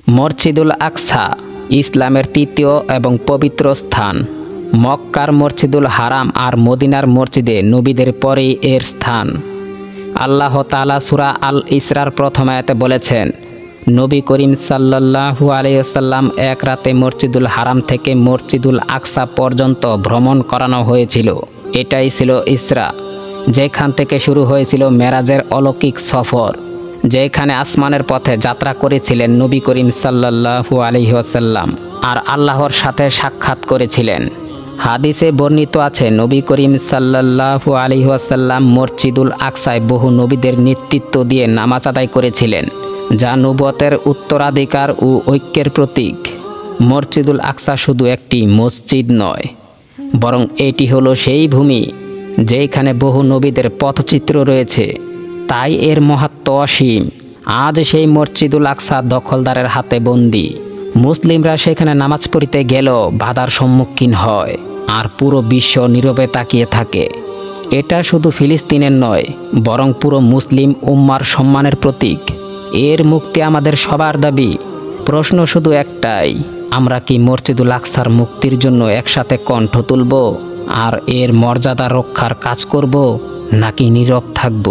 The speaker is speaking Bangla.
মসজিদুল আকসা ইসলামের তৃতীয় এবং পবিত্র স্থান। মক্কার মসজিদুল হারাম আর মদিনার মসজিদে নবীদের পরেই এর স্থান। আল্লাহ তাআলা সূরা আল ইসরার প্রথম আয়াতে বলেছেন, নবী করিম সাল্লাল্লাহু আলাইহি ওয়াসাল্লাম এক রাতে মসজিদুল হারাম থেকে মসজিদুল আকসা পর্যন্ত ভ্রমণ করানো হয়েছিল। এটাই ছিল ইসরা, যেখান থেকে শুরু হয়েছিল মেরাজের অলৌকিক সফর, যেখানে আসমানের পথে যাত্রা করেছিলেন নবী করিম সাল্লাল্লাহু আলাইহি ওয়াসাল্লাম আর আল্লাহর সাথে সাক্ষাৎ করেছিলেন। হাদিসে বর্ণিত আছে, নবী করিম সাল্লাল্লাহু আলাইহি ওয়াসাল্লাম মসজিদুল আকসায় বহু নবীদের নেতৃত্ব দিয়ে নামাজ আদায় করেছিলেন, যা নবুয়তের উত্তরাধিকার ও ঐক্যের প্রতীক। মসজিদুল আকসা শুধু একটি মসজিদ নয়, বরং এটি হলো সেই ভূমি যেখানে বহু নবীদের পথচিত্র রয়েছে, তাই এর মাহাত্ম্য অসীম। আজ সেই মসজিদুল আকসা দখলদারের হাতে বন্দী। মুসলিমরা সেখানে নামাজ পড়িতে গেলেও বাধার সম্মুখীন হয় আর পুরো বিশ্ব নীরবে তাকিয়ে থাকে। এটা শুধু ফিলিস্তিনের নয়, বরং পুরো মুসলিম উম্মার সম্মানের প্রতীক। এর মুক্তি আমাদের সবার দাবি। প্রশ্ন শুধু একটাই, আমরা কি মসজিদুল আকসার মুক্তির জন্য একসাথে কণ্ঠ তুলব আর এর মর্যাদা রক্ষার কাজ করব, নাকি নীরব থাকব?